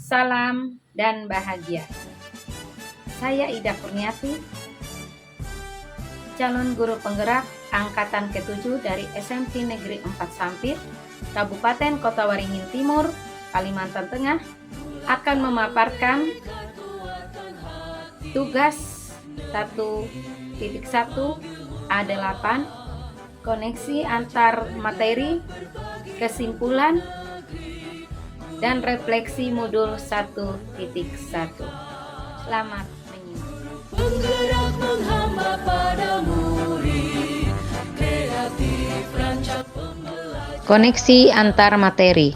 salam, dan bahagia. Saya Ida Kurniati, calon guru penggerak Angkatan ke-7 dari SMP Negeri 4 Sampit, Kabupaten Kota Waringin Timur, Kalimantan Tengah, akan memaparkan tugas 1.1 A8, koneksi antar materi, kesimpulan, dan refleksi modul 1.1. Selamat menyimak. Penggerak menghamba pada murid, kreatif rancak pembelajaran. Koneksi antar materi.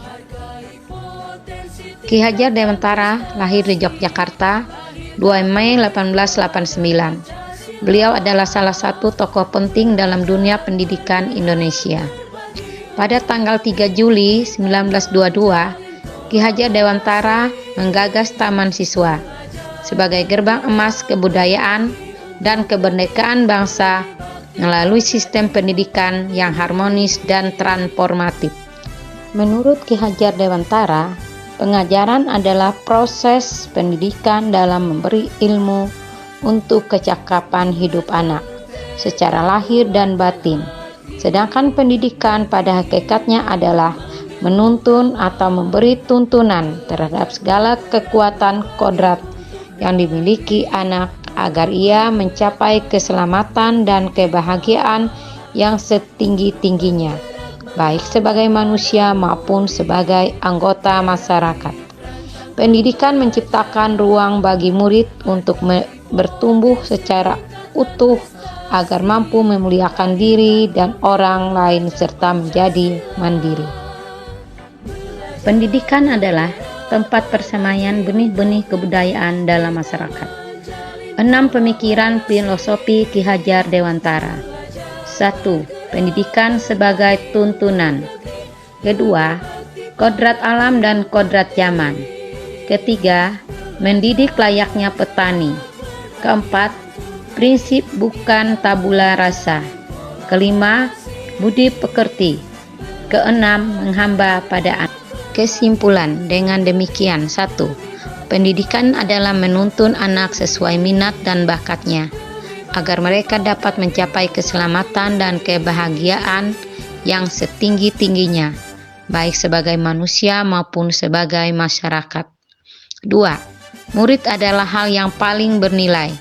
Ki Hajar Dewantara lahir di Yogyakarta 2 Mei 1889. Beliau adalah salah satu tokoh penting dalam dunia pendidikan Indonesia. Pada tanggal 3 Juli 1922, Ki Hajar Dewantara menggagas Taman Siswa sebagai gerbang emas kebudayaan dan kemerdekaan bangsa melalui sistem pendidikan yang harmonis dan transformatif. Menurut Ki Hajar Dewantara, pengajaran adalah proses pendidikan dalam memberi ilmu untuk kecakapan hidup anak secara lahir dan batin. Sedangkan pendidikan pada hakikatnya adalah menuntun atau memberi tuntunan terhadap segala kekuatan kodrat yang dimiliki anak agar ia mencapai keselamatan dan kebahagiaan yang setinggi-tingginya, baik sebagai manusia maupun sebagai anggota masyarakat. Pendidikan menciptakan ruang bagi murid untuk bertumbuh secara utuh agar mampu memuliakan diri dan orang lain serta menjadi mandiri. Pendidikan adalah tempat persemaian benih-benih kebudayaan dalam masyarakat. 6 pemikiran filosofi Ki Hajar Dewantara. 1. Pendidikan sebagai tuntunan. 2. Kodrat alam dan kodrat zaman. 3. Mendidik layaknya petani. 4. Prinsip bukan tabula rasa. 5. Budi pekerti. 6. Menghamba pada anak. Kesimpulan dengan demikian: 1. Pendidikan adalah menuntun anak sesuai minat dan bakatnya, agar mereka dapat mencapai keselamatan dan kebahagiaan yang setinggi-tingginya, baik sebagai manusia maupun sebagai masyarakat. 2. Murid adalah hal yang paling bernilai,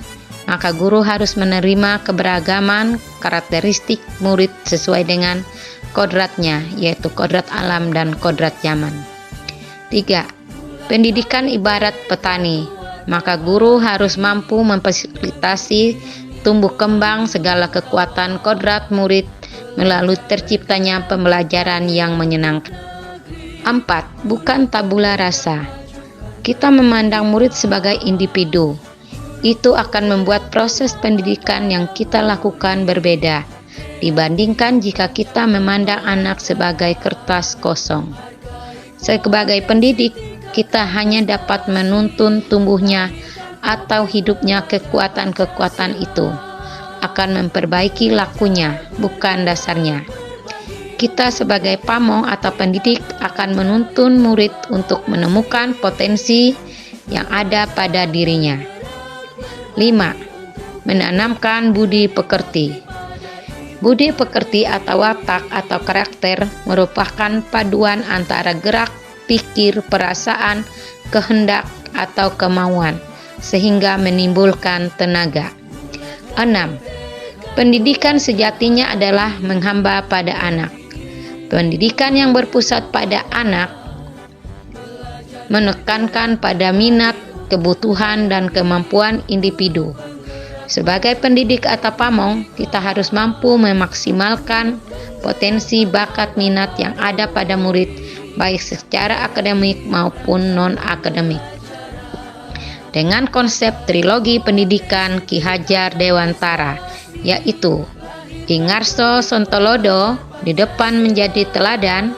maka guru harus menerima keberagaman karakteristik murid sesuai dengan kodratnya, yaitu kodrat alam dan kodrat zaman. 3. Pendidikan ibarat petani, maka guru harus mampu memfasilitasi tumbuh kembang segala kekuatan kodrat murid melalui terciptanya pembelajaran yang menyenangkan. 4. Bukan tabula rasa. Kita memandang murid sebagai individu. Itu akan membuat proses pendidikan yang kita lakukan berbeda dibandingkan jika kita memandang anak sebagai kertas kosong. Sebagai pendidik, kita hanya dapat menuntun tumbuhnya atau hidupnya kekuatan-kekuatan itu, akan memperbaiki lakunya, bukan dasarnya. Kita sebagai pamong atau pendidik akan menuntun murid untuk menemukan potensi yang ada pada dirinya. 5. Menanamkan budi pekerti. Budi pekerti atau watak atau karakter merupakan paduan antara gerak, pikir, perasaan, kehendak, atau kemauan, sehingga menimbulkan tenaga. 6. Pendidikan sejatinya adalah menghamba pada anak. Pendidikan yang berpusat pada anak menekankan pada minat, kebutuhan, dan kemampuan individu. Sebagai pendidik atau pamong, kita harus mampu memaksimalkan potensi bakat minat yang ada pada murid, baik secara akademik maupun non-akademik. Dengan konsep trilogi pendidikan Ki Hajar Dewantara, yaitu Ing Ngarso Sontolodo di depan menjadi teladan,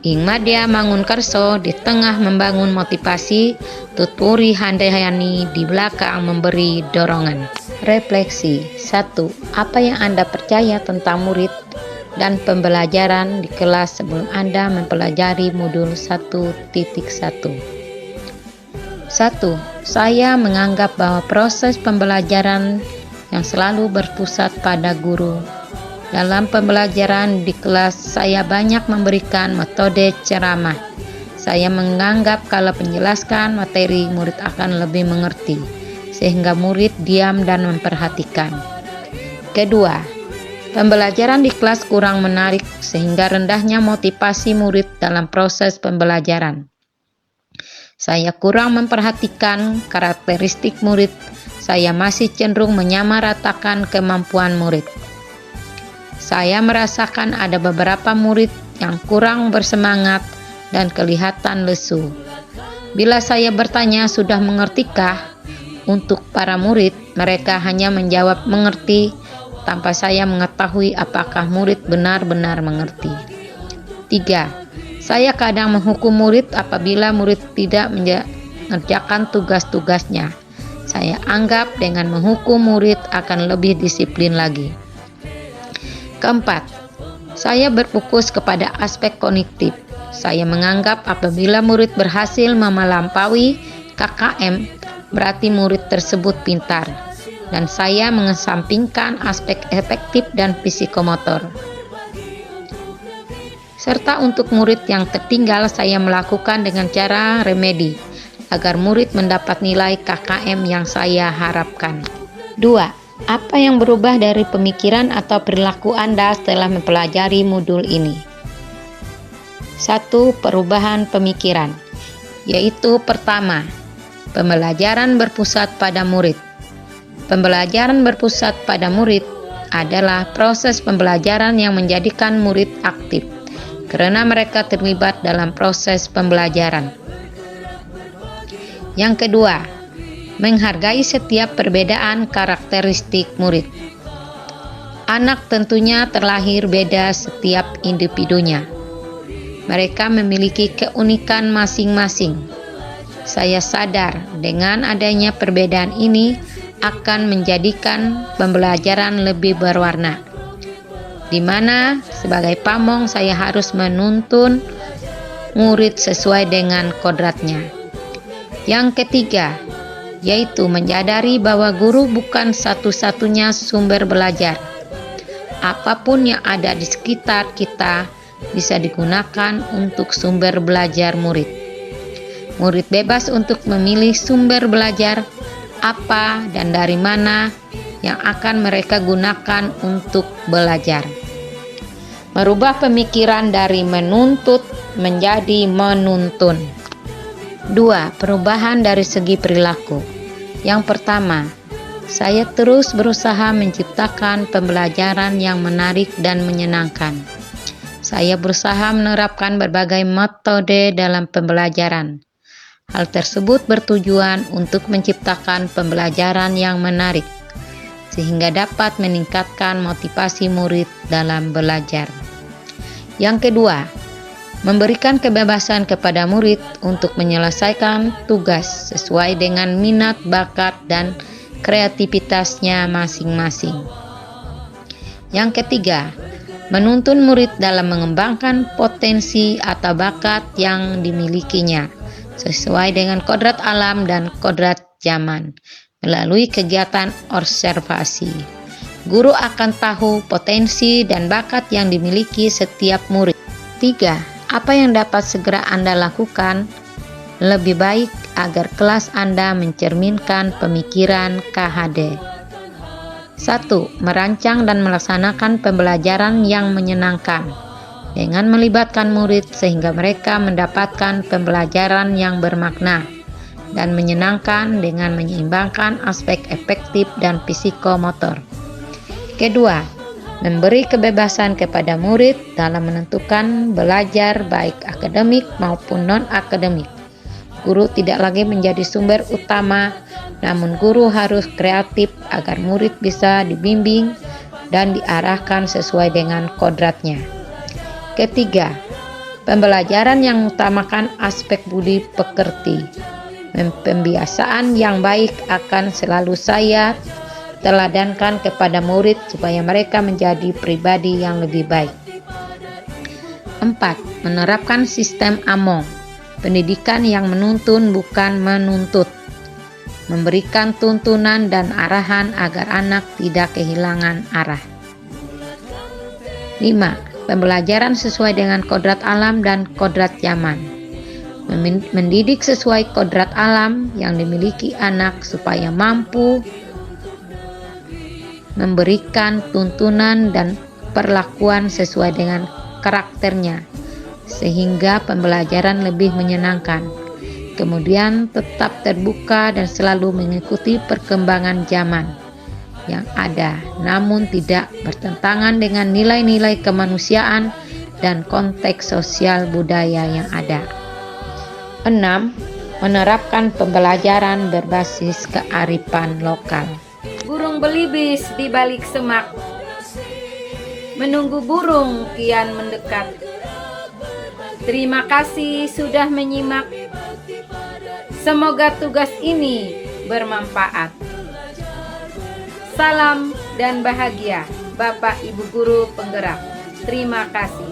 Ing Madya Mangunkarso di tengah membangun motivasi, Tutpuri Handayani di belakang memberi dorongan. Refleksi. 1. Apa yang Anda percaya tentang murid dan pembelajaran di kelas sebelum Anda mempelajari modul 1.1? 1. Saya menganggap bahwa proses pembelajaran yang selalu berpusat pada guru. Dalam pembelajaran di kelas, saya banyak memberikan metode ceramah. Saya menganggap kalau menjelaskan materi, murid akan lebih mengerti, sehingga murid diam dan memperhatikan. Kedua, pembelajaran di kelas kurang menarik, sehingga rendahnya motivasi murid dalam proses pembelajaran. Saya kurang memperhatikan karakteristik murid. Saya masih cenderung menyamaratakan kemampuan murid. Saya merasakan ada beberapa murid yang kurang bersemangat dan kelihatan lesu. Bila saya bertanya, "Sudah mengertikah?" Untuk para murid, mereka hanya menjawab mengerti tanpa saya mengetahui apakah murid benar-benar mengerti. 3. Saya kadang menghukum murid apabila murid tidak mengerjakan tugas-tugasnya. Saya anggap dengan menghukum murid akan lebih disiplin lagi. Keempat, saya berfokus kepada aspek kognitif. Saya menganggap apabila murid berhasil melampaui KKM, berarti murid tersebut pintar. Dan saya mengesampingkan aspek efektif dan psikomotor. Serta untuk murid yang tertinggal, saya melakukan dengan cara remedi, agar murid mendapat nilai KKM yang saya harapkan. 2. Apa yang berubah dari pemikiran atau perilaku Anda setelah mempelajari modul ini? 1. Perubahan pemikiran, yaitu pertama, pembelajaran berpusat pada murid. Pembelajaran berpusat pada murid adalah proses pembelajaran yang menjadikan murid aktif, karena mereka terlibat dalam proses pembelajaran. Yang kedua, menghargai setiap perbedaan karakteristik murid. Anak tentunya terlahir beda setiap individunya. Mereka memiliki keunikan masing-masing. Saya sadar dengan adanya perbedaan ini akan menjadikan pembelajaran lebih berwarna, di mana sebagai pamong saya harus menuntun murid sesuai dengan kodratnya. Yang ketiga, yaitu menyadari bahwa guru bukan satu-satunya sumber belajar. Apapun yang ada di sekitar kita bisa digunakan untuk sumber belajar murid. Murid bebas untuk memilih sumber belajar apa dan dari mana yang akan mereka gunakan untuk belajar. Merubah pemikiran dari menuntut menjadi menuntun. 2. Perubahan dari segi perilaku. Yang pertama, saya terus berusaha menciptakan pembelajaran yang menarik dan menyenangkan. Saya berusaha menerapkan berbagai metode dalam pembelajaran. Hal tersebut bertujuan untuk menciptakan pembelajaran yang menarik, sehingga dapat meningkatkan motivasi murid dalam belajar. Yang kedua, memberikan kebebasan kepada murid untuk menyelesaikan tugas sesuai dengan minat, bakat, dan kreativitasnya masing-masing. Yang ketiga, menuntun murid dalam mengembangkan potensi atau bakat yang dimilikinya sesuai dengan kodrat alam dan kodrat zaman melalui kegiatan observasi. Guru akan tahu potensi dan bakat yang dimiliki setiap murid. 3. Apa yang dapat segera Anda lakukan lebih baik agar kelas Anda mencerminkan pemikiran KHD? 1. Merancang dan melaksanakan pembelajaran yang menyenangkan dengan melibatkan murid sehingga mereka mendapatkan pembelajaran yang bermakna dan menyenangkan dengan menyeimbangkan aspek efektif dan psikomotor. Kedua, memberi kebebasan kepada murid dalam menentukan belajar baik akademik maupun non-akademik. Guru tidak lagi menjadi sumber utama, namun guru harus kreatif agar murid bisa dibimbing dan diarahkan sesuai dengan kodratnya. Ketiga, pembelajaran yang mengutamakan aspek budi pekerti. Pembiasaan yang baik akan selalu saya teladankan kepada murid supaya mereka menjadi pribadi yang lebih baik. 4. Menerapkan sistem AMONG, Pendidikan yang menuntun bukan menuntut. Memberikan tuntunan dan arahan agar anak tidak kehilangan arah. 5. Pembelajaran sesuai dengan kodrat alam dan kodrat zaman. Mendidik sesuai kodrat alam yang dimiliki anak supaya mampu memberikan tuntunan dan perlakuan sesuai dengan karakternya, sehingga pembelajaran lebih menyenangkan. Kemudian tetap terbuka dan selalu mengikuti perkembangan zaman yang ada, namun tidak bertentangan dengan nilai-nilai kemanusiaan dan konteks sosial budaya yang ada. 6. Menerapkan pembelajaran berbasis kearifan lokal. Burung belibis di balik semak, menunggu burung kian mendekat. Terima kasih sudah menyimak. Semoga tugas ini bermanfaat. Salam dan bahagia, Bapak Ibu Guru Penggerak. Terima kasih.